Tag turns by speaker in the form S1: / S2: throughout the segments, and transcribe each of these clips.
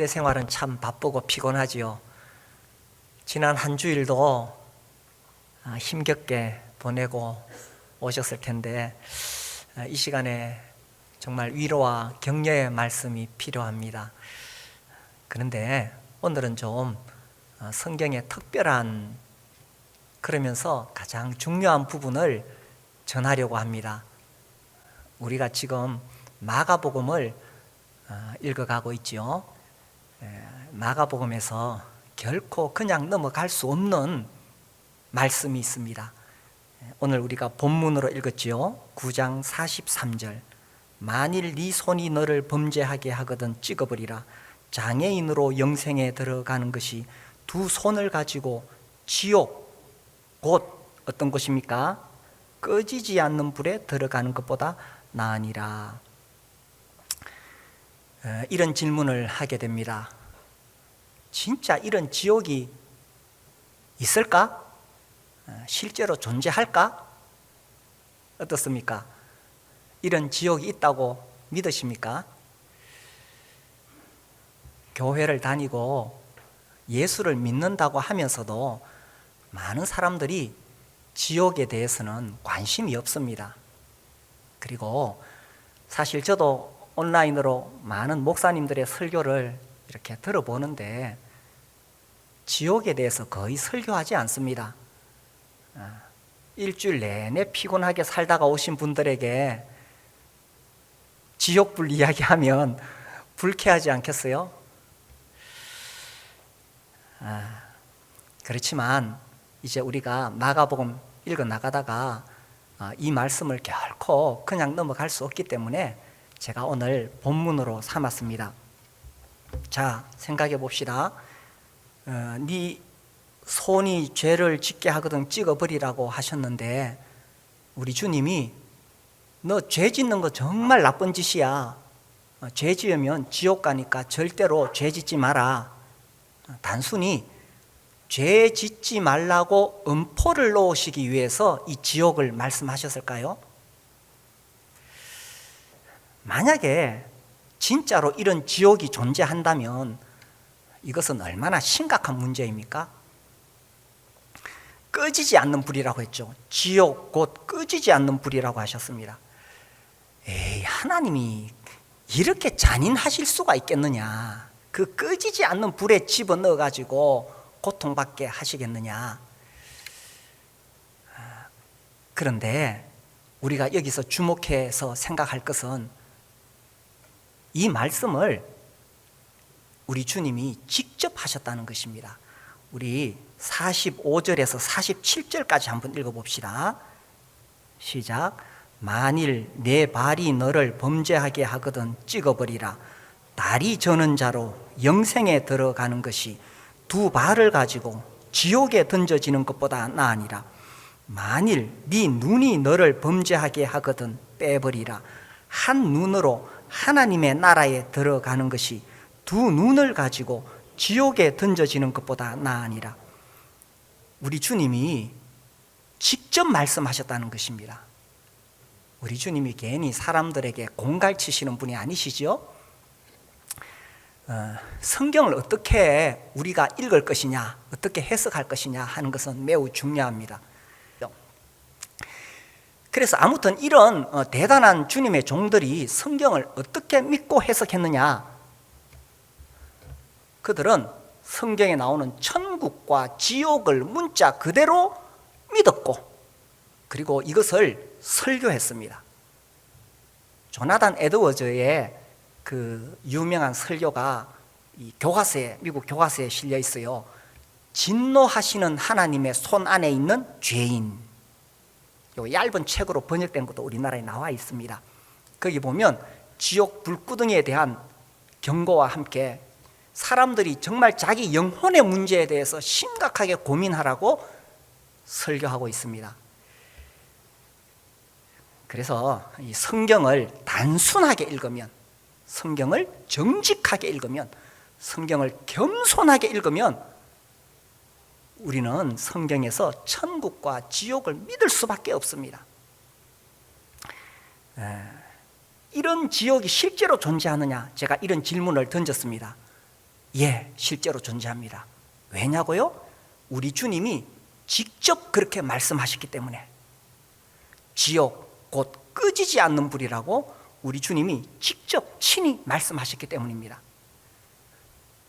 S1: 내 생활은 참 바쁘고 피곤하지요. 지난 한 주일도 힘겹게 보내고 오셨을 텐데 이 시간에 정말 위로와 격려의 말씀이 필요합니다. 그런데 오늘은 좀 성경의 특별한, 그러면서 가장 중요한 부분을 전하려고 합니다. 우리가 지금 마가복음을 읽어가고 있지요. 마가복음에서 결코 그냥 넘어갈 수 없는 말씀이 있습니다. 오늘 우리가 본문으로 읽었지요. 9장 43절. 만일 네 손이 너를 범죄하게 하거든 찍어버리라. 장애인으로 영생에 들어가는 것이 두 손을 가지고 지옥, 곧 어떤 것입니까? 꺼지지 않는 불에 들어가는 것보다 나으니라. 이런 질문을 하게 됩니다. 진짜 이런 지옥이 있을까? 실제로 존재할까? 어떻습니까? 이런 지옥이 있다고 믿으십니까? 교회를 다니고 예수를 믿는다고 하면서도 많은 사람들이 지옥에 대해서는 관심이 없습니다. 그리고 사실 저도 온라인으로 많은 목사님들의 설교를 이렇게 들어보는데 지옥에 대해서 거의 설교하지 않습니다. 일주일 내내 피곤하게 살다가 오신 분들에게 지옥불 이야기하면 불쾌하지 않겠어요? 그렇지만 이제 우리가 마가복음 읽어 나가다가 이 말씀을 결코 그냥 넘어갈 수 없기 때문에 제가 오늘 본문으로 삼았습니다. 자, 생각해 봅시다. 네 손이 죄를 짓게 하거든 찍어버리라고 하셨는데 우리 주님이 너 죄 짓는 거 정말 나쁜 짓이야. 죄 지으면 지옥 가니까 절대로 죄 짓지 마라. 단순히 죄 짓지 말라고 엄포를 놓으시기 위해서 이 지옥을 말씀하셨을까요? 만약에 진짜로 이런 지옥이 존재한다면 이것은 얼마나 심각한 문제입니까? 꺼지지 않는 불이라고 했죠. 지옥 곧 꺼지지 않는 불이라고 하셨습니다. 에이, 하나님이 이렇게 잔인하실 수가 있겠느냐? 그 꺼지지 않는 불에 집어넣어가지고 고통받게 하시겠느냐? 그런데 우리가 여기서 주목해서 생각할 것은 이 말씀을 우리 주님이 직접 하셨다는 것입니다. 우리 45절에서 47절까지 한번 읽어봅시다. 시작. 만일 내 발이 너를 범죄하게 하거든 찍어버리라. 다리 저는 자로 영생에 들어가는 것이 두 발을 가지고 지옥에 던져지는 것보다 나으니라. 만일 네 눈이 너를 범죄하게 하거든 빼버리라. 한 눈으로 하나님의 나라에 들어가는 것이 두 눈을 가지고 지옥에 던져지는 것보다 나으니라. 우리 주님이 직접 말씀하셨다는 것입니다. 우리 주님이 괜히 사람들에게 공갈치시는 분이 아니시죠? 성경을 어떻게 우리가 읽을 것이냐, 어떻게 해석할 것이냐 하는 것은 매우 중요합니다. 그래서 아무튼 이런 대단한 주님의 종들이 성경을 어떻게 믿고 해석했느냐? 그들은 성경에 나오는 천국과 지옥을 문자 그대로 믿었고, 그리고 이것을 설교했습니다. 조나단 에드워즈의 그 유명한 설교가 이 교과서에, 미국 교과서에 실려 있어요. 진노하시는 하나님의 손 안에 있는 죄인. 요 얇은 책으로 번역된 것도 우리나라에 나와 있습니다. 거기 보면 지옥 불구덩이에 대한 경고와 함께 사람들이 정말 자기 영혼의 문제에 대해서 심각하게 고민하라고 설교하고 있습니다. 그래서 이 성경을 단순하게 읽으면, 성경을 정직하게 읽으면, 성경을 겸손하게 읽으면 우리는 성경에서 천국과 지옥을 믿을 수밖에 없습니다. 이런 지옥이 실제로 존재하느냐? 제가 이런 질문을 던졌습니다. 예, 실제로 존재합니다. 왜냐고요? 우리 주님이 직접 그렇게 말씀하셨기 때문에. 지옥 곧 끄지지 않는 불이라고 우리 주님이 직접 친히 말씀하셨기 때문입니다.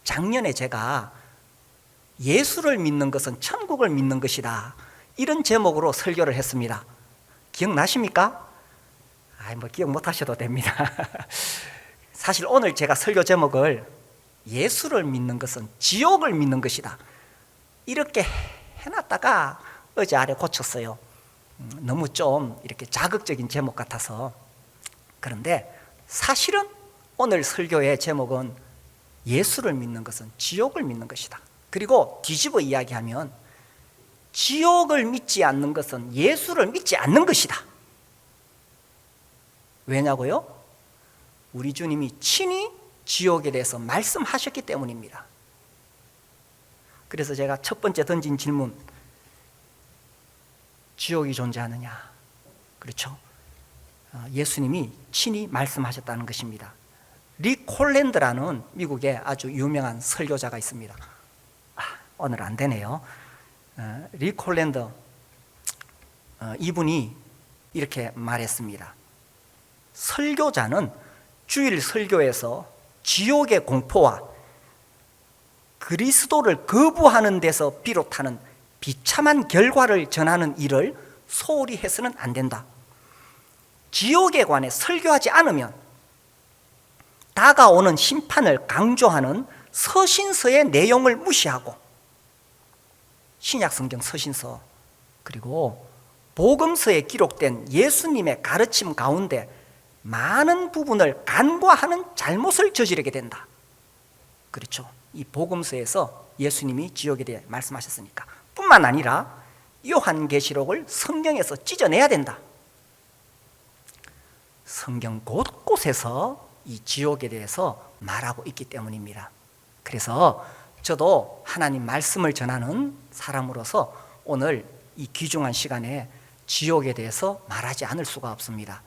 S1: 작년에 제가 예수를 믿는 것은 천국을 믿는 것이다, 이런 제목으로 설교를 했습니다. 기억나십니까? 뭐 기억 못 하셔도 됩니다. 사실 오늘 제가 설교 제목을 예수를 믿는 것은 지옥을 믿는 것이다, 이렇게 해놨다가 어제 아래 고쳤어요. 너무 좀 이렇게 자극적인 제목 같아서. 그런데 사실은 오늘 설교의 제목은 예수를 믿는 것은 지옥을 믿는 것이다. 그리고 뒤집어 이야기하면 지옥을 믿지 않는 것은 예수를 믿지 않는 것이다. 왜냐고요? 우리 주님이 친히 지옥에 대해서 말씀하셨기 때문입니다. 그래서 제가 첫 번째 던진 질문, 지옥이 존재하느냐? 그렇죠. 예수님이 친히 말씀하셨다는 것입니다. 릭 홀랜드라는 미국의 아주 유명한 설교자가 있습니다. 오늘 안 되네요. 릭 홀랜드, 이분이 이렇게 말했습니다. 설교자는 주일 설교에서 지옥의 공포와 그리스도를 거부하는 데서 비롯하는 비참한 결과를 전하는 일을 소홀히 해서는 안 된다. 지옥에 관해 설교하지 않으면 다가오는 심판을 강조하는 서신서의 내용을 무시하고 신약성경 서신서 그리고 복음서에 기록된 예수님의 가르침 가운데 많은 부분을 간과하는 잘못을 저지르게 된다. 그렇죠. 이 복음서에서 예수님이 지옥에 대해 말씀하셨으니까. 뿐만 아니라 요한계시록을 성경에서 찢어내야 된다. 성경 곳곳에서 이 지옥에 대해서 말하고 있기 때문입니다. 그래서 저도 하나님 말씀을 전하는 사람으로서 오늘 이 귀중한 시간에 지옥에 대해서 말하지 않을 수가 없습니다.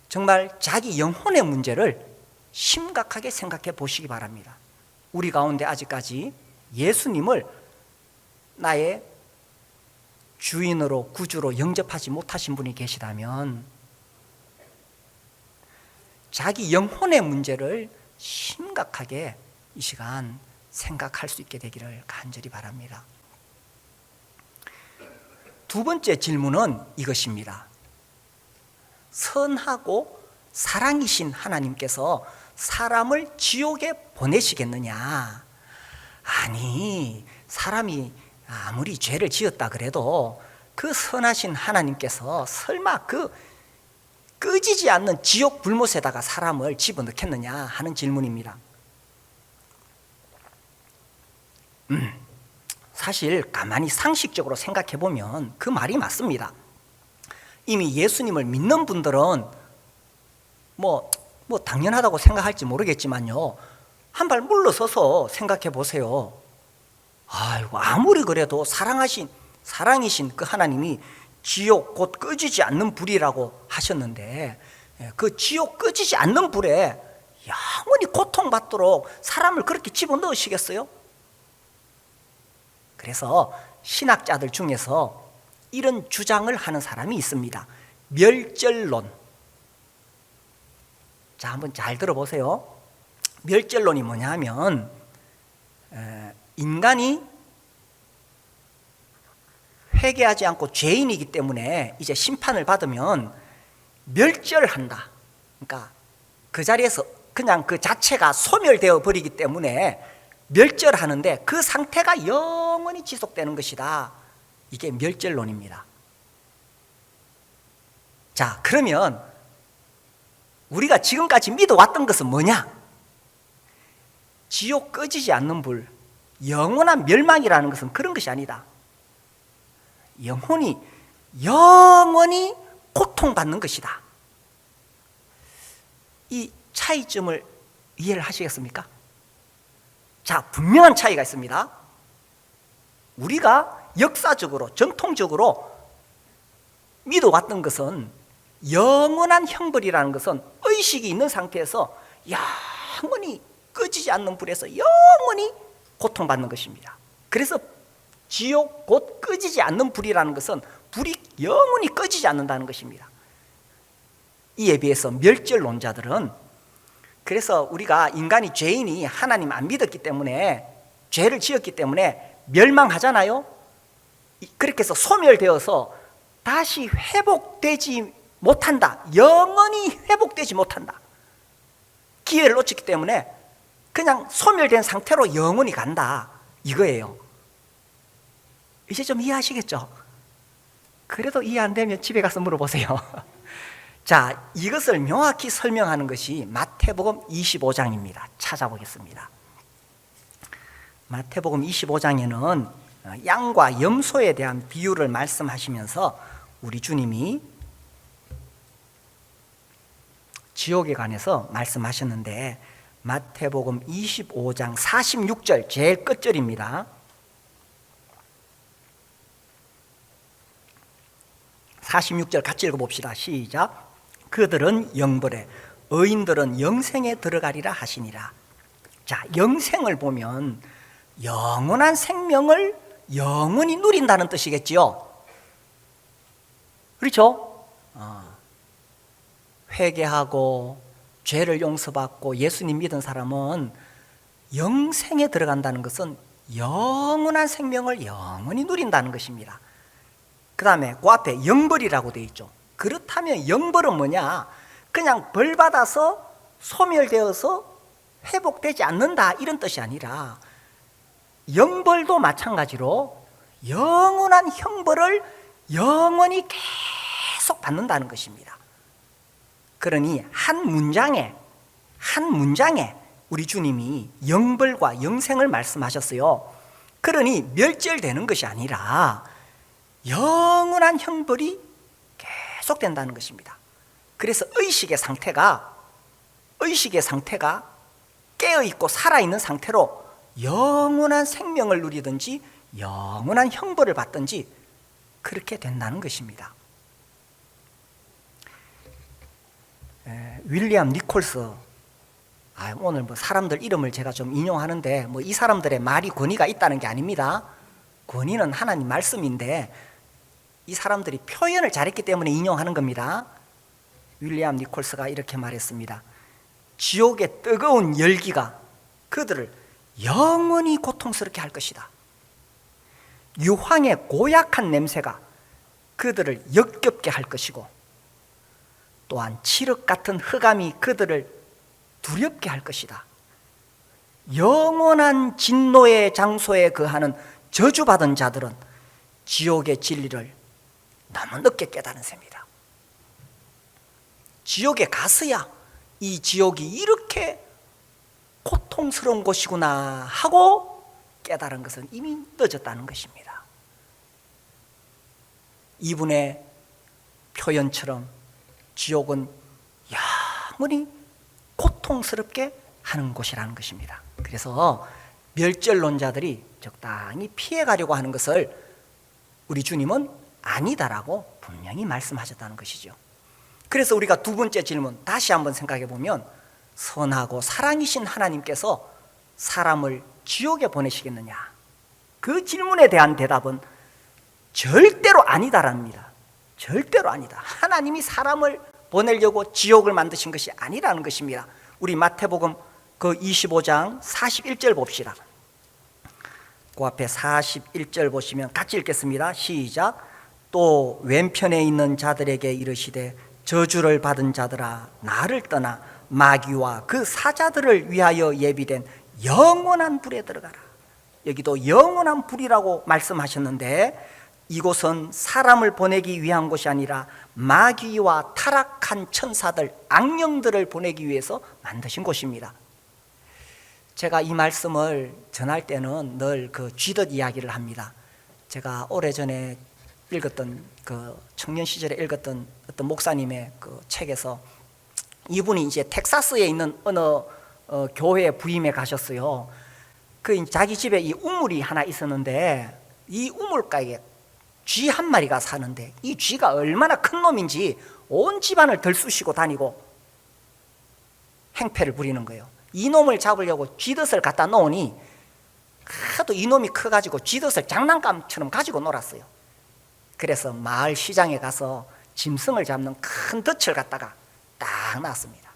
S1: 정말 자기 영혼의 문제를 심각하게 생각해 보시기 바랍니다. 우리 가운데 아직까지 예수님을 나의 주인으로 구주로 영접하지 못하신 분이 계시다면 자기 영혼의 문제를 심각하게 이 시간 생각할 수 있게 되기를 간절히 바랍니다. 두 번째 질문은 이것입니다. 선하고 사랑이신 하나님께서 사람을 지옥에 보내시겠느냐? 아니, 사람이 아무리 죄를 지었다 그래도 그 선하신 하나님께서 설마 그 꺼지지 않는 지옥 불못에다가 사람을 집어넣겠느냐 하는 질문입니다. 사실 가만히 상식적으로 생각해 보면 그 말이 맞습니다. 이미 예수님을 믿는 분들은 뭐 당연하다고 생각할지 모르겠지만요, 한 발 물러서서 생각해 보세요. 아이고, 아무리 그래도 사랑이신 그 하나님이 지옥 곧 꺼지지 않는 불이라고 하셨는데 그 지옥 꺼지지 않는 불에 영원히 고통받도록 사람을 그렇게 집어넣으시겠어요? 그래서 신학자들 중에서 이런 주장을 하는 사람이 있습니다. 멸절론. 자, 한번 잘 들어보세요. 멸절론이 뭐냐 하면 인간이 회개하지 않고 죄인이기 때문에 이제 심판을 받으면 멸절한다. 그러니까 그 자리에서 그냥 그 자체가 소멸되어 버리기 때문에 멸절하는데 그 상태가 영원히 지속되는 것이다. 이게 멸절론입니다. 자, 그러면 우리가 지금까지 믿어왔던 것은 뭐냐? 지옥 꺼지지 않는 불, 영원한 멸망이라는 것은 그런 것이 아니다. 영원히 고통받는 것이다. 이 차이점을 이해를 하시겠습니까? 자, 분명한 차이가 있습니다. 우리가 역사적으로 전통적으로 믿어왔던 것은 영원한 형벌이라는 것은 의식이 있는 상태에서 영원히 꺼지지 않는 불에서 영원히 고통받는 것입니다. 그래서 지옥 곧 꺼지지 않는 불이라는 것은 불이 영원히 꺼지지 않는다는 것입니다. 이에 비해서 멸절론자들은, 그래서 우리가 인간이 죄인이 하나님 안 믿었기 때문에, 죄를 지었기 때문에 멸망하잖아요. 그렇게 해서 소멸되어서 다시 회복되지 못한다, 영원히 회복되지 못한다, 기회를 놓쳤기 때문에 그냥 소멸된 상태로 영원히 간다, 이거예요. 이제 좀 이해하시겠죠? 그래도 이해 안 되면 집에 가서 물어보세요. 자, 이것을 명확히 설명하는 것이 마태복음 25장입니다. 찾아보겠습니다. 마태복음 25장에는 양과 염소에 대한 비유를 말씀하시면서 우리 주님이 지옥에 관해서 말씀하셨는데, 마태복음 25장 46절 제일 끝절입니다. 46절 같이 읽어봅시다. 시작. 그들은 영벌에, 의인들은 영생에 들어가리라 하시니라. 자, 영생을 보면 영원한 생명을 영원히 누린다는 뜻이겠지요. 그렇죠? 회개하고 죄를 용서받고 예수님 믿은 사람은 영생에 들어간다는 것은 영원한 생명을 영원히 누린다는 것입니다. 그 다음에 그 앞에 영벌이라고 되어 있죠. 그렇다면 영벌은 뭐냐? 그냥 벌 받아서 소멸되어서 회복되지 않는다, 이런 뜻이 아니라 영벌도 마찬가지로 영원한 형벌을 영원히 계속 받는다는 것입니다. 그러니 한 문장에 우리 주님이 영벌과 영생을 말씀하셨어요. 그러니 멸절되는 것이 아니라 영원한 형벌이 계속된다는 것입니다. 그래서 의식의 상태가 깨어있고 살아있는 상태로 영원한 생명을 누리든지 영원한 형벌을 받든지 그렇게 된다는 것입니다. 윌리엄 니콜스, 오늘 사람들 이름을 제가 좀 인용하는데 이 사람들의 말이 권위가 있다는 게 아닙니다. 권위는 하나님 말씀인데 이 사람들이 표현을 잘했기 때문에 인용하는 겁니다. 윌리엄 니콜스가 이렇게 말했습니다. 지옥의 뜨거운 열기가 그들을 영원히 고통스럽게 할 것이다. 유황의 고약한 냄새가 그들을 역겹게 할 것이고, 또한 칠흑 같은 흑암이 그들을 두렵게 할 것이다. 영원한 진노의 장소에 거하는 저주받은 자들은 지옥의 진리를 너무 늦게 깨달은 셈이다. 지옥에 갔어야 이 지옥이 이렇게 고통스러운 곳이구나 하고 깨달은 것은 이미 늦었다는 것입니다. 이분의 표현처럼 지옥은 영원히 고통스럽게 하는 곳이라는 것입니다. 그래서 멸절론자들이 적당히 피해가려고 하는 것을 우리 주님은 아니다라고 분명히 말씀하셨다는 것이죠. 그래서 우리가 두 번째 질문 다시 한번 생각해 보면, 선하고 사랑이신 하나님께서 사람을 지옥에 보내시겠느냐? 그 질문에 대한 대답은 절대로 아니다랍니다. 절대로 아니다. 하나님이 사람을 보내려고 지옥을 만드신 것이 아니라는 것입니다. 우리 마태복음 그 25장 41절 봅시다. 그 앞에 41절 보시면 같이 읽겠습니다. 시작. 또 왼편에 있는 자들에게 이르시되 저주를 받은 자들아, 나를 떠나 마귀와 그 사자들을 위하여 예비된 영원한 불에 들어가라. 여기도 영원한 불이라고 말씀하셨는데, 이곳은 사람을 보내기 위한 곳이 아니라 마귀와 타락한 천사들, 악령들을 보내기 위해서 만드신 곳입니다. 제가 이 말씀을 전할 때는 늘 그 쥐덫 이야기를 합니다. 제가 오래전에 읽었던 그 청년 시절에 읽었던 어떤 목사님의 그 책에서, 이분이 이제 텍사스에 있는 어느 교회 부임에 가셨어요. 그 자기 집에 이 우물이 하나 있었는데, 이 우물가에 쥐 한 마리가 사는데, 이 쥐가 얼마나 큰 놈인지 온 집안을 들쑤시고 다니고 행패를 부리는 거예요. 이놈을 잡으려고 쥐덫을 갖다 놓으니 하도 이놈이 커가지고 쥐덫을 장난감처럼 가지고 놀았어요. 그래서 마을 시장에 가서 짐승을 잡는 큰 덫을 갖다가 딱 놨습니다.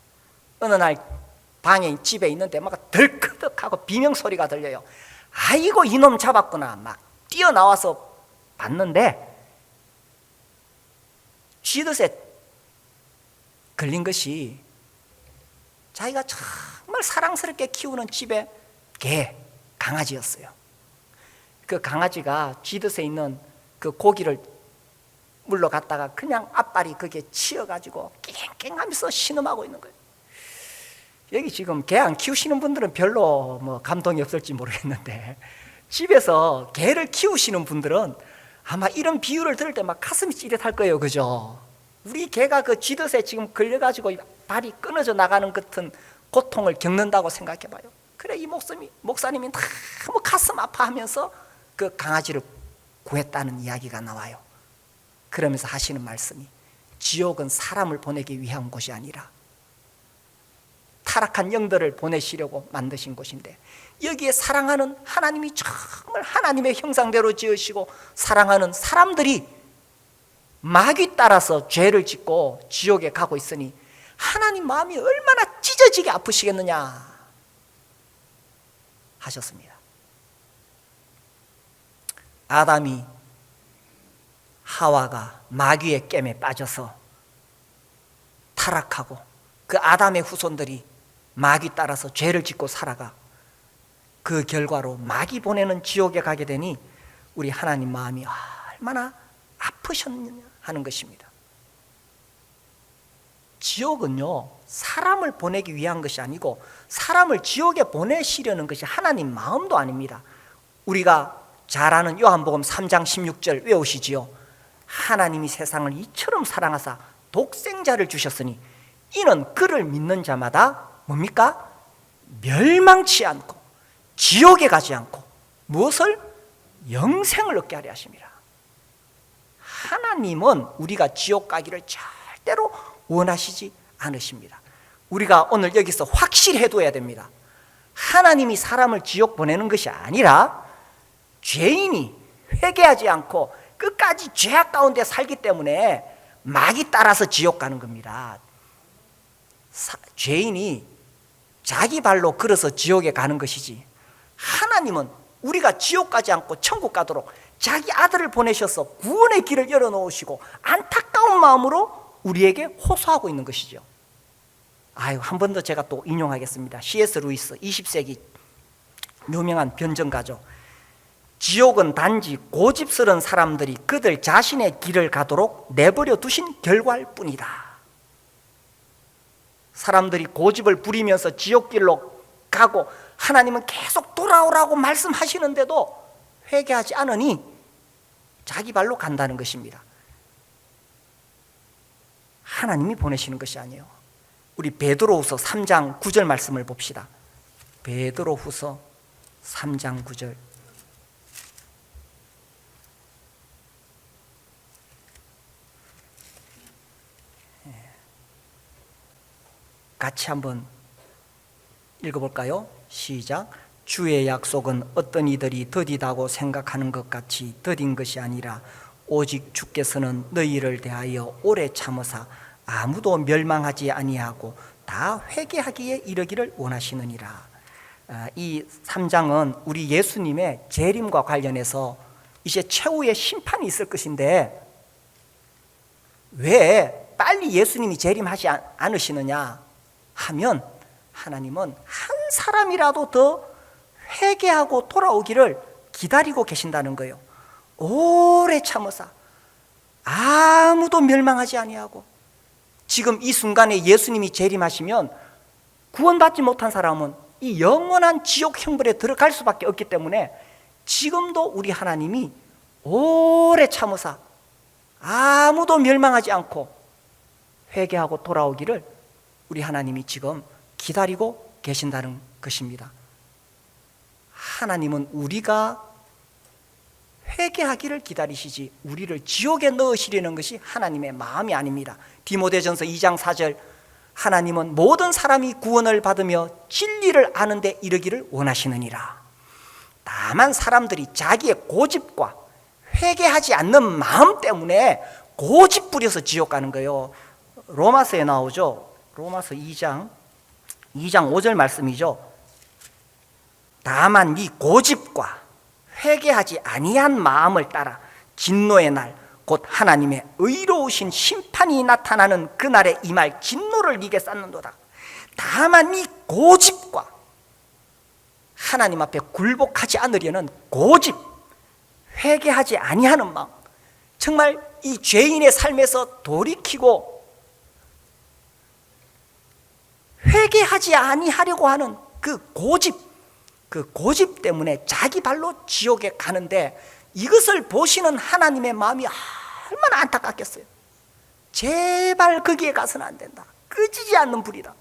S1: 어느 날 방에 집에 있는데 막 덜커덕하고 비명소리가 들려요. 아이고 이놈 잡았구나. 막 뛰어나와서 봤는데 쥐덫에 걸린 것이 자기가 정말 사랑스럽게 키우는 집의 개, 강아지였어요. 그 강아지가 쥐덫에 있는 그 고기를 물러갔다가 그냥 앞발이 거기에 치여가지고 깽깽하면서 신음하고 있는 거예요. 여기 지금 개 안 키우시는 분들은 별로 뭐 감동이 없을지 모르겠는데, 집에서 개를 키우시는 분들은 아마 이런 비유를 들을 때 막 가슴이 찌릿할 거예요. 그죠? 우리 개가 그 쥐덫에 지금 걸려가지고 발이 끊어져 나가는 같은 고통을 겪는다고 생각해 봐요. 그래, 이 목사님이 너무 가슴 아파하면서 그 강아지를 구했다는 이야기가 나와요. 그러면서 하시는 말씀이, 지옥은 사람을 보내기 위한 곳이 아니라 타락한 영들을 보내시려고 만드신 곳인데, 여기에 사랑하는 하나님이 정말 하나님의 형상대로 지으시고 사랑하는 사람들이 마귀 따라서 죄를 짓고 지옥에 가고 있으니 하나님 마음이 얼마나 찢어지게 아프시겠느냐 하셨습니다. 아담이 하와가 마귀의 깸에 빠져서 타락하고 그 아담의 후손들이 마귀 따라서 죄를 짓고 살아가 그 결과로 마귀 보내는 지옥에 가게 되니 우리 하나님 마음이 얼마나 아프셨느냐 하는 것입니다. 지옥은요, 사람을 보내기 위한 것이 아니고 사람을 지옥에 보내시려는 것이 하나님 마음도 아닙니다. 우리가 잘 아는 요한복음 3장 16절 외우시지요. 하나님이 세상을 이처럼 사랑하사 독생자를 주셨으니 이는 그를 믿는 자마다 뭡니까? 멸망치 않고 지옥에 가지 않고 무엇을? 영생을 얻게 하려 하십니다. 하나님은 우리가 지옥 가기를 절대로 원하시지 않으십니다. 우리가 오늘 여기서 확실히 해둬야 됩니다. 하나님이 사람을 지옥 보내는 것이 아니라 죄인이 회개하지 않고 끝까지 죄악 가운데 살기 때문에 마귀 따라서 지옥 가는 겁니다. 죄인이 자기 발로 걸어서 지옥에 가는 것이지, 하나님은 우리가 지옥 가지 않고 천국 가도록 자기 아들을 보내셔서 구원의 길을 열어놓으시고 안타까운 마음으로 우리에게 호소하고 있는 것이죠. 한 번 더 제가 또 인용하겠습니다. C.S. 루이스, 20세기 유명한 변정가죠. 지옥은 단지 고집스러운 사람들이 그들 자신의 길을 가도록 내버려 두신 결과일 뿐이다. 사람들이 고집을 부리면서 지옥길로 가고 하나님은 계속 돌아오라고 말씀하시는데도 회개하지 않으니 자기 발로 간다는 것입니다. 하나님이 보내시는 것이 아니에요. 우리 베드로후서 3장 9절 말씀을 봅시다. 베드로후서 3장 9절. 같이 한번 읽어볼까요? 시작. 주의 약속은 어떤 이들이 더디다고 생각하는 것 같이 더딘 것이 아니라 오직 주께서는 너희를 대하여 오래 참으사 아무도 멸망하지 아니하고 다 회개하기에 이르기를 원하시느니라. 이 3장은 우리 예수님의 재림과 관련해서 이제 최후의 심판이 있을 것인데 왜 빨리 예수님이 재림하지 않으시느냐 하면, 하나님은 한 사람이라도 더 회개하고 돌아오기를 기다리고 계신다는 거예요. 오래 참으사 아무도 멸망하지 아니하고, 지금 이 순간에 예수님이 재림하시면 구원받지 못한 사람은 이 영원한 지옥 형벌에 들어갈 수밖에 없기 때문에 지금도 우리 하나님이 오래 참으사 아무도 멸망하지 않고 회개하고 돌아오기를 우리 하나님이 지금 기다리고 계신다는 것입니다. 하나님은 우리가 회개하기를 기다리시지 우리를 지옥에 넣으시려는 것이 하나님의 마음이 아닙니다. 디모데전서 2장 4절, 하나님은 모든 사람이 구원을 받으며 진리를 아는 데 이르기를 원하시느니라. 다만 사람들이 자기의 고집과 회개하지 않는 마음 때문에 고집 부려서 지옥 가는 거예요. 로마서에 나오죠. 로마서 2장 5절 말씀이죠. 다만 이 고집과 회개하지 아니한 마음을 따라 진노의 날 곧 하나님의 의로우신 심판이 나타나는 그날에 임할 진노를 네게 쌓는도다. 다만 이 고집과 하나님 앞에 굴복하지 않으려는 고집, 회개하지 아니하는 마음, 정말 이 죄인의 삶에서 돌이키고 회개하지 아니하려고 하는 그 고집 때문에 자기 발로 지옥에 가는데, 이것을 보시는 하나님의 마음이 얼마나 안타깝겠어요. 제발 거기에 가서는 안 된다. 꺼지지 않는 불이다.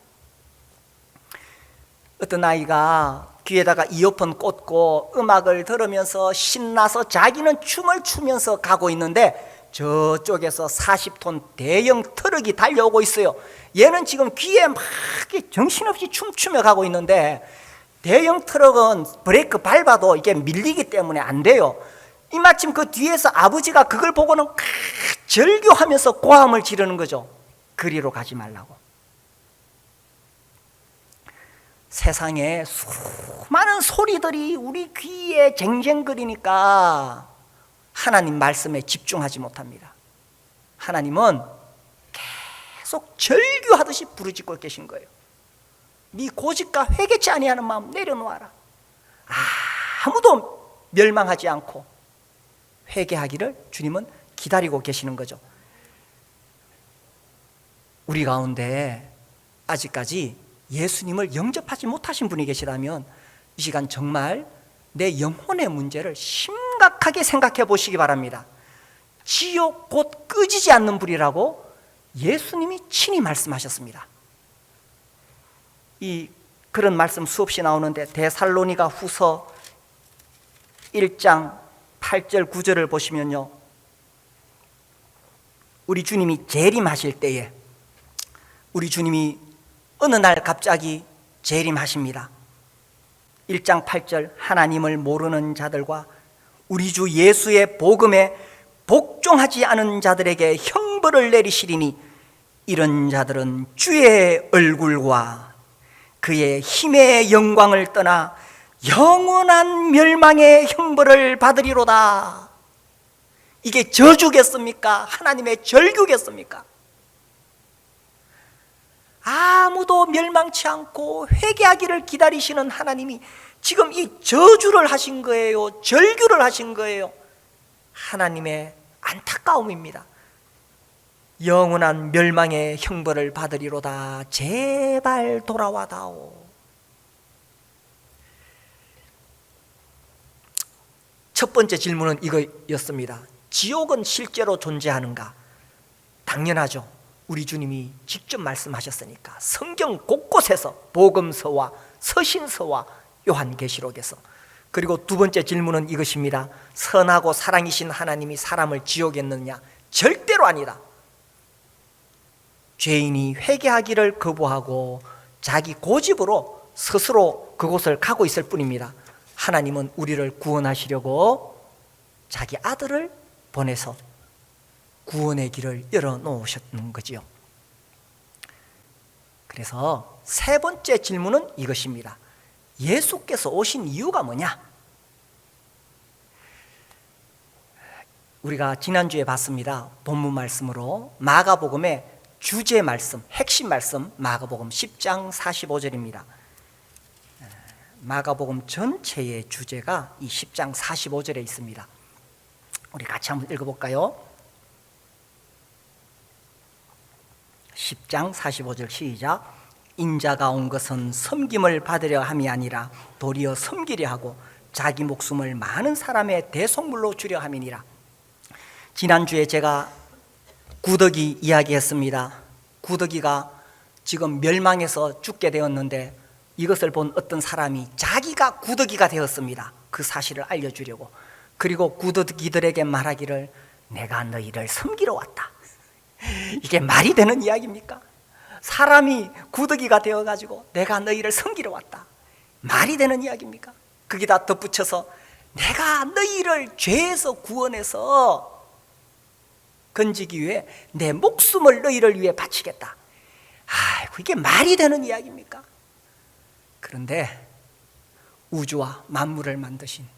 S1: 어떤 아이가 귀에다가 이어폰 꽂고 음악을 들으면서 신나서 자기는 춤을 추면서 가고 있는데 저쪽에서 40톤 대형 트럭이 달려오고 있어요. 얘는 지금 귀에 막 정신없이 춤추며 가고 있는데, 대형 트럭은 브레이크 밟아도 이게 밀리기 때문에 안 돼요. 이마침 그 뒤에서 아버지가 그걸 보고는 절규하면서 고함을 지르는 거죠. 그리로 가지 말라고. 세상에 수많은 소리들이 우리 귀에 쟁쟁거리니까 하나님 말씀에 집중하지 못합니다. 하나님은 계속 절규하듯이 부르짖고 계신 거예요. 네 고집과 회개치 아니하는 마음 내려놓아라. 아무도 멸망하지 않고 회개하기를 주님은 기다리고 계시는 거죠. 우리 가운데 아직까지 예수님을 영접하지 못하신 분이 계시다면 이 시간 정말 내 영혼의 문제를 심각하게 생각해 보시기 바랍니다. 지옥 곧 꺼지지 않는 불이라고 예수님이 친히 말씀하셨습니다. 그런 말씀 수없이 나오는데, 데살로니가 후서 1장 8절 9절을 보시면요, 우리 주님이 재림하실 때에 우리 주님이 어느 날 갑자기 재림하십니다. 1장 8절, 하나님을 모르는 자들과 우리 주 예수의 복음에 복종하지 않은 자들에게 형벌을 내리시리니 이런 자들은 주의 얼굴과 그의 힘의 영광을 떠나 영원한 멸망의 형벌을 받으리로다. 이게 저주겠습니까? 하나님의 절규겠습니까? 아무도 멸망치 않고 회개하기를 기다리시는 하나님이 지금 이 저주를 하신 거예요. 절규를 하신 거예요. 하나님의 안타까움입니다. 영원한 멸망의 형벌을 받으리로다. 제발 돌아와다오. 첫 번째 질문은 이거였습니다. 지옥은 실제로 존재하는가? 당연하죠. 우리 주님이 직접 말씀하셨으니까. 성경 곳곳에서, 복음서와 서신서와 요한계시록에서. 그리고 두 번째 질문은 이것입니다. 선하고 사랑이신 하나님이 사람을 지옥에 넣느냐? 절대로 아니다. 죄인이 회개하기를 거부하고 자기 고집으로 스스로 그곳을 가고 있을 뿐입니다. 하나님은 우리를 구원하시려고 자기 아들을 보내서 구원의 길을 열어놓으셨는 거지요. 그래서 세 번째 질문은 이것입니다. 예수께서 오신 이유가 뭐냐? 우리가 지난주에 봤습니다. 본문 말씀으로 마가복음의 주제 말씀, 핵심 말씀, 마가복음 10장 45절입니다. 마가복음 전체의 주제가 이 10장 45절에 있습니다. 우리 같이 한번 읽어볼까요? 10장 45절 시작. 인자가 온 것은 섬김을 받으려 함이 아니라 도리어 섬기려 하고 자기 목숨을 많은 사람의 대속물로 주려 함이니라. 지난주에 제가 구더기 이야기했습니다. 구더기가 지금 멸망해서 죽게 되었는데 이것을 본 어떤 사람이 자기가 구더기가 되었습니다. 그 사실을 알려주려고. 그리고 구더기들에게 말하기를 내가 너희를 섬기러 왔다. 이게 말이 되는 이야기입니까? 사람이 구더기가 되어가지고 내가 너희를 섬기러 왔다. 말이 되는 이야기입니까? 거기다 덧붙여서 내가 너희를 죄에서 구원해서 건지기 위해 내 목숨을 너희를 위해 바치겠다. 아이고, 이게 말이 되는 이야기입니까? 그런데 우주와 만물을 만드신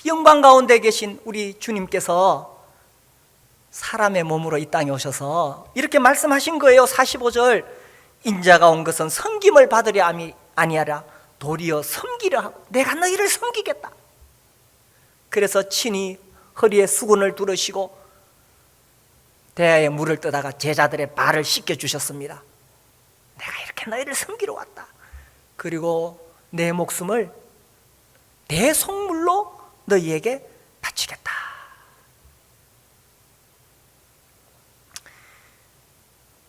S1: 영광 가운데 계신 우리 주님께서 사람의 몸으로 이 땅에 오셔서 이렇게 말씀하신 거예요. 45절, 인자가 온 것은 섬김을 받으려 아니하라 도리어 섬기려 하고 내가 너희를 섬기겠다. 그래서 친히 허리에 수건을 두르시고 대야에 물을 떠다가 제자들의 발을 씻겨주셨습니다. 내가 이렇게 너희를 섬기러 왔다. 그리고 내 목숨을 대속물로 너희에게 바치겠다.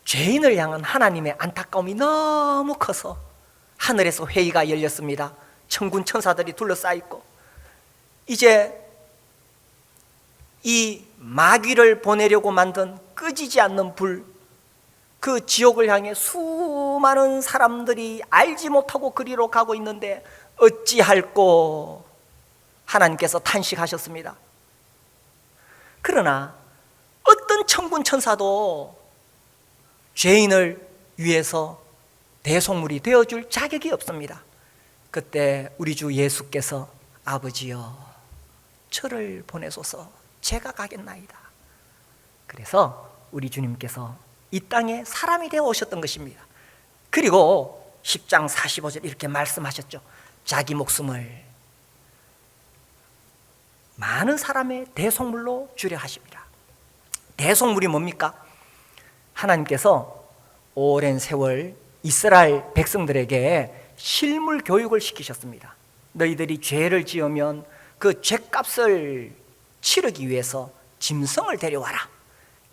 S1: 죄인을 향한 하나님의 안타까움이 너무 커서 하늘에서 회의가 열렸습니다. 천군 천사들이 둘러싸있고 이제 이 마귀를 보내려고 만든 끄지지 않는 불, 그 지옥을 향해 수많은 사람들이 알지 못하고 그리로 가고 있는데 어찌할꼬 하나님께서 탄식하셨습니다. 그러나 어떤 천군 천사도 죄인을 위해서 대속물이 되어줄 자격이 없습니다. 그때 우리 주 예수께서 아버지여 저를 보내소서 제가 가겠나이다. 그래서 우리 주님께서 이 땅에 사람이 되어 오셨던 것입니다. 그리고 10장 45절 이렇게 말씀하셨죠. 자기 목숨을 많은 사람의 대속물로 주려 하십니다. 대속물이 뭡니까? 하나님께서 오랜 세월 이스라엘 백성들에게 실물 교육을 시키셨습니다. 너희들이 죄를 지으면 그 죄값을 치르기 위해서 짐승을 데려와라.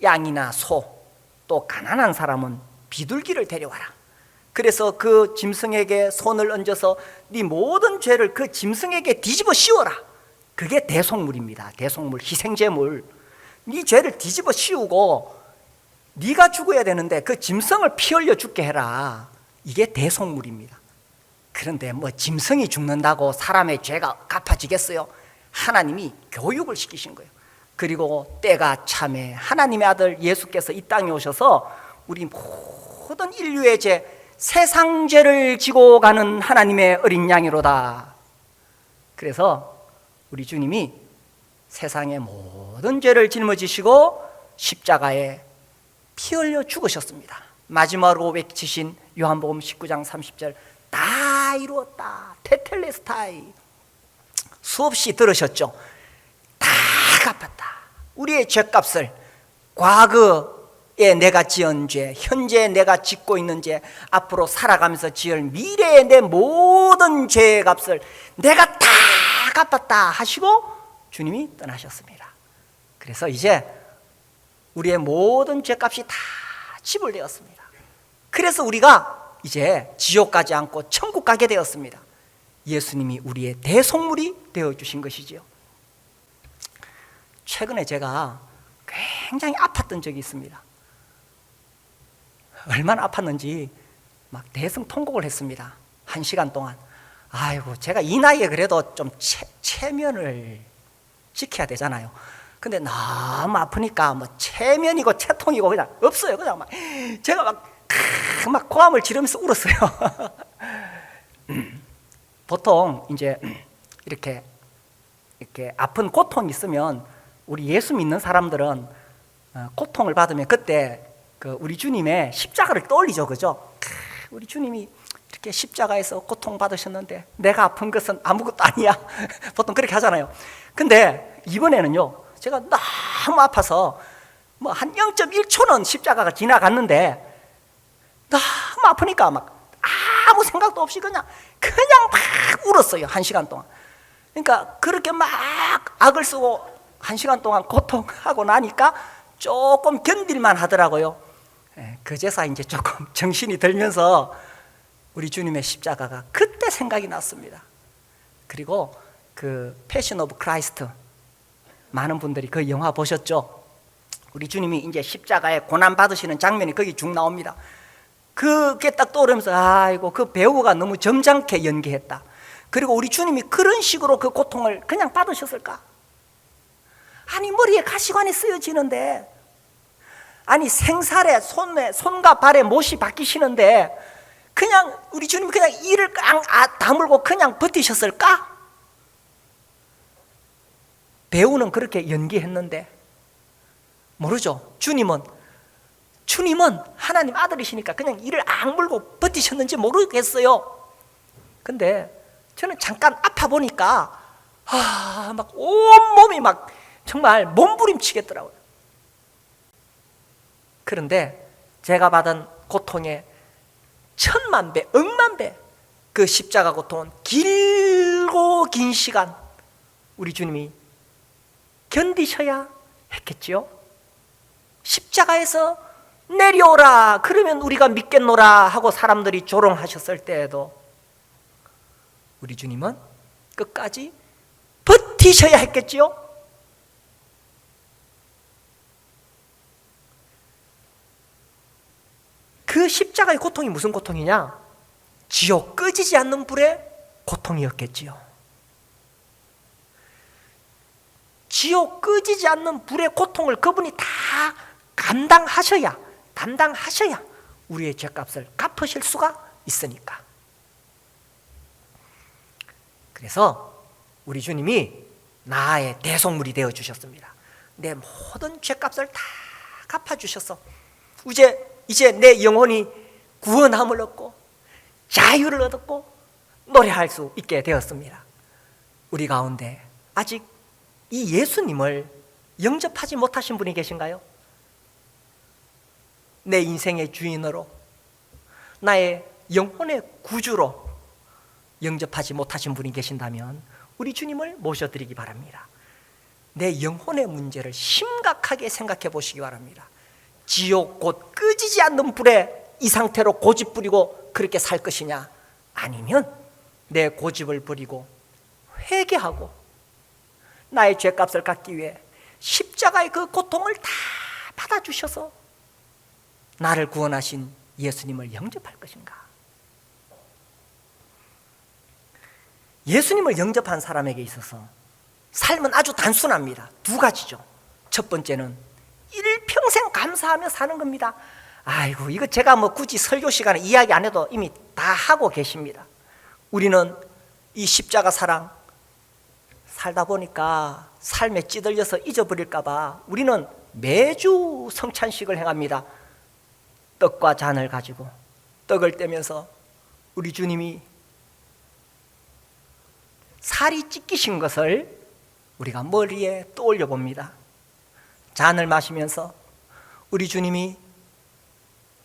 S1: 양이나 소, 또 가난한 사람은 비둘기를 데려와라. 그래서 그 짐승에게 손을 얹어서 네 모든 죄를 그 짐승에게 뒤집어 씌워라. 그게 대속물입니다. 대속물, 희생제물. 네 죄를 뒤집어 씌우고 네가 죽어야 되는데 그 짐승을 피 흘려 죽게 해라. 이게 대속물입니다. 그런데 뭐 짐승이 죽는다고 사람의 죄가 갚아지겠어요? 하나님이 교육을 시키신 거예요. 그리고 때가 참에 하나님의 아들 예수께서 이 땅에 오셔서 우리 모든 인류의 죄, 세상 죄를 지고 가는 하나님의 어린 양이로다. 그래서 우리 주님이 세상의 모든 죄를 짊어지시고 십자가에 피 흘려 죽으셨습니다. 마지막으로 외치신 요한복음 19장 30절 다 이루었다. 테텔레스타이. 수없이 들으셨죠? 다 갚았다. 우리의 죄값을 과거에 내가 지은 죄, 현재에 내가 짓고 있는 죄, 앞으로 살아가면서 지을 미래의 내 모든 죄의 값을 내가 다 갚았다 하시고 주님이 떠나셨습니다. 그래서 이제 우리의 모든 죄값이 다 지불되었습니다. 그래서 우리가 이제 지옥 가지 않고 천국 가게 되었습니다. 예수님이 우리의 대속물이 되어주신 것이지요. 최근에 제가 굉장히 아팠던 적이 있습니다. 얼마나 아팠는지 막 대성통곡을 했습니다. 1시간 동안. 아이고, 제가 이 나이에 그래도 좀 체면을 지켜야 되잖아요. 근데 너무 아프니까 뭐 체면이고 체통이고 그냥 없어요. 그냥 막 제가 막 고함을 지르면서 울었어요. 보통 이제 이렇게 아픈 고통이 있으면 우리 예수 믿는 사람들은 고통을 받으면 그때 그 우리 주님의 십자가를 떠올리죠, 그죠? 우리 주님이 이렇게 십자가에서 고통 받으셨는데 내가 아픈 것은 아무것도 아니야. 보통 그렇게 하잖아요. 근데 이번에는요, 제가 너무 아파서 뭐 한 0.1초는 십자가가 지나갔는데 너무 아프니까 막 아무 생각도 없이 그냥 막 울었어요. 1시간 동안. 그러니까 그렇게 막 악을 쓰고 1시간 동안 고통하고 나니까 조금 견딜만 하더라고요. 그제서 이제 조금 정신이 들면서 우리 주님의 십자가가 그때 생각이 났습니다. 그리고 그 패션 오브 크라이스트, 많은 분들이 그 영화 보셨죠? 우리 주님이 이제 십자가에 고난 받으시는 장면이 거기 쭉 나옵니다. 그게 딱 떠오르면서 아이고 그 배우가 너무 점잖게 연기했다. 그리고 우리 주님이 그런 식으로 그 고통을 그냥 받으셨을까? 아니 머리에 가시관이 쓰여지는데, 아니 생살에 손과 발에 못이 박히시는데 그냥 우리 주님이 그냥 이를 다물고 그냥 버티셨을까? 배우는 그렇게 연기했는데 모르죠. 주님은 하나님 아들이시니까 그냥 이를 악물고 버티셨는지 모르겠어요. 근데 저는 잠깐 아파 보니까 막 온몸이 막 정말 몸부림치겠더라고요. 그런데 제가 받은 고통의 1000만 배, 억만 배, 그 십자가 고통은 길고 긴 시간 우리 주님이 견디셔야 했겠지요. 십자가에서 내려오라 그러면 우리가 믿겠노라 하고 사람들이 조롱하셨을 때에도 우리 주님은 끝까지 버티셔야 했겠지요. 그 십자가의 고통이 무슨 고통이냐? 지옥 꺼지지 않는 불의 고통이었겠지요. 지옥 꺼지지 않는 불의 고통을 그분이 다 담당하셔야 우리의 죄값을 갚으실 수가 있으니까. 그래서 우리 주님이 나의 대속물이 되어 주셨습니다. 내 모든 죄값을 다 갚아주셔서 이제 내 영혼이 구원함을 얻고 자유를 얻었고 노래할 수 있게 되었습니다. 우리 가운데 아직 이 예수님을 영접하지 못하신 분이 계신가요? 내 인생의 주인으로, 나의 영혼의 구주로 영접하지 못하신 분이 계신다면 우리 주님을 모셔드리기 바랍니다. 내 영혼의 문제를 심각하게 생각해 보시기 바랍니다. 지옥 곧 꺼지지 않는 불에 이 상태로 고집 부리고 그렇게 살 것이냐, 아니면 내 고집을 부리고 회개하고 나의 죄값을 갚기 위해 십자가의 그 고통을 다 받아주셔서 나를 구원하신 예수님을 영접할 것인가? 예수님을 영접한 사람에게 있어서 삶은 아주 단순합니다. 두 가지죠. 첫 번째는 일평생 감사하며 사는 겁니다. 아이고, 이거 제가 굳이 설교 시간에 이야기 안 해도 이미 다 하고 계십니다. 우리는 이 십자가 사랑 살다 보니까 삶에 찌들려서 잊어버릴까 봐 우리는 매주 성찬식을 행합니다. 떡과 잔을 가지고 떡을 떼면서 우리 주님이 살이 찢기신 것을 우리가 머리에 떠올려 봅니다. 잔을 마시면서 우리 주님이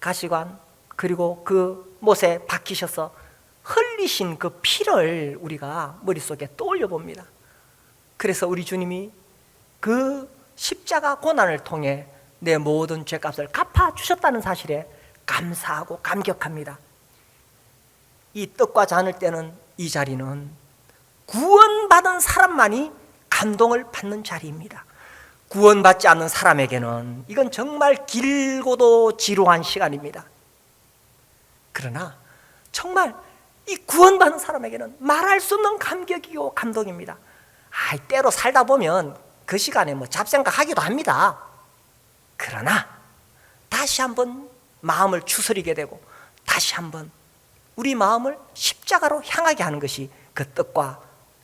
S1: 가시관 그리고 그 못에 박히셔서 흘리신 그 피를 우리가 머릿속에 떠올려 봅니다. 그래서 우리 주님이 그 십자가 고난을 통해 내 모든 죄값을 갚아주셨다는 사실에 감사하고 감격합니다. 이 떡과 잔을 떼는 이 자리는 구원받은 사람만이 감동을 받는 자리입니다. 구원받지 않는 사람에게는 이건 정말 길고도 지루한 시간입니다. 그러나 정말 이 구원받은 사람에게는 말할 수 없는 감격이고 감동입니다. 때로 살다 보면 그 시간에 잡생각하기도 합니다. 그러나 다시 한번 마음을 추스리게 되고 다시 한번 우리 마음을 십자가로 향하게 하는 것이 그 떡과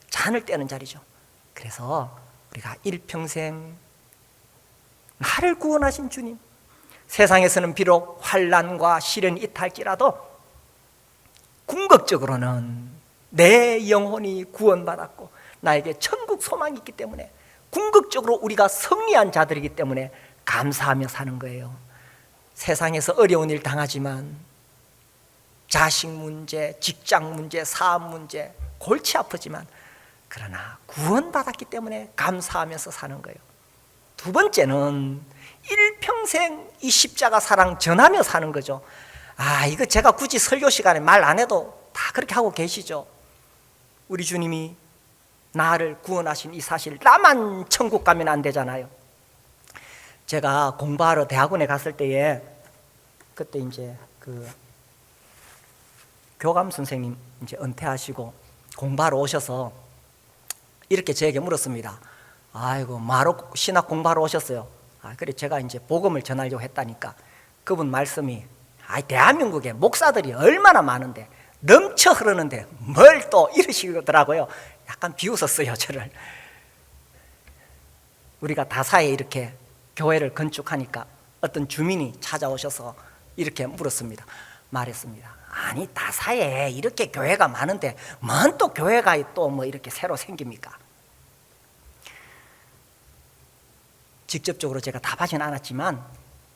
S1: 잔을 떼는 자리죠. 그래서 우리가 일평생 나를 구원하신 주님, 세상에서는 비록 환난과 시련이 있할지라도 궁극적으로는 내 영혼이 구원받았고 나에게 천국 소망이 있기 때문에 궁극적으로 우리가 승리한 자들이기 때문에 감사하며 사는 거예요. 세상에서 어려운 일 당하지만 자식 문제, 직장 문제, 사업 문제, 골치 아프지만 그러나 구원받았기 때문에 감사하면서 사는 거예요. 두 번째는 일평생 이 십자가 사랑 전하며 사는 거죠. 이거 제가 굳이 설교 시간에 말 안 해도 다 그렇게 하고 계시죠. 우리 주님이 나를 구원하신 이 사실, 나만 천국 가면 안 되잖아요. 제가 공부하러 대학원에 갔을 때에 그때 이제 교감 선생님 이제 은퇴하시고 공부하러 오셔서 이렇게 저에게 물었습니다. 아이고, 마로 신학 공부하러 오셨어요. 그래 제가 이제 복음을 전하려고 했다니까 그분 말씀이 대한민국에 목사들이 얼마나 많은데 넘쳐 흐르는데 뭘 또 이러시더라고요. 약간 비웃었어요, 저를. 우리가 다사에 이렇게 교회를 건축하니까 어떤 주민이 찾아오셔서 이렇게 물었습니다. 말했습니다. 아니, 다사에 이렇게 교회가 많은데 뭔 또 교회가 또 뭐 이렇게 새로 생깁니까? 직접적으로 제가 답하진 않았지만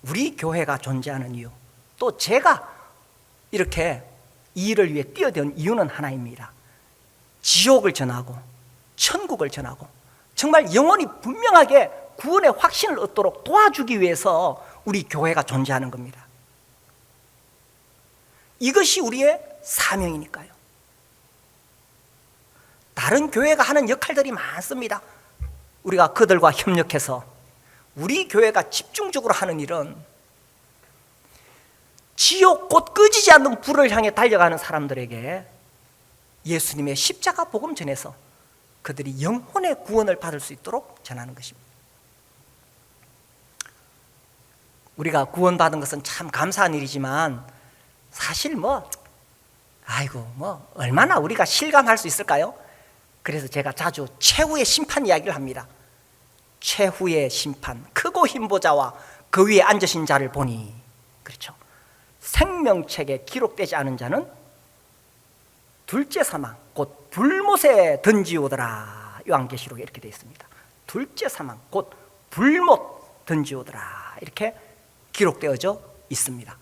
S1: 우리 교회가 존재하는 이유, 또 제가 이렇게 이 일을 위해 뛰어든 이유는 하나입니다. 지옥을 전하고 천국을 전하고 정말 영혼이 분명하게 구원의 확신을 얻도록 도와주기 위해서 우리 교회가 존재하는 겁니다. 이것이 우리의 사명이니까요. 다른 교회가 하는 역할들이 많습니다. 우리가 그들과 협력해서 우리 교회가 집중적으로 하는 일은 지옥 곧 꺼지지 않는 불을 향해 달려가는 사람들에게 예수님의 십자가 복음 전해서 그들이 영혼의 구원을 받을 수 있도록 전하는 것입니다. 우리가 구원받은 것은 참 감사한 일이지만 사실 얼마나 우리가 실감할 수 있을까요? 그래서 제가 자주 최후의 심판 이야기를 합니다. 최후의 심판, 크고 힘보 자와 그 위에 앉으신 자를 보니, 그렇죠, 생명책에 기록되지 않은 자는 둘째 사망 곧 불못에 던지오더라. 요한계시록에 이렇게 되어 있습니다. 둘째 사망 곧 불못 던지오더라, 이렇게 기록되어져 있습니다.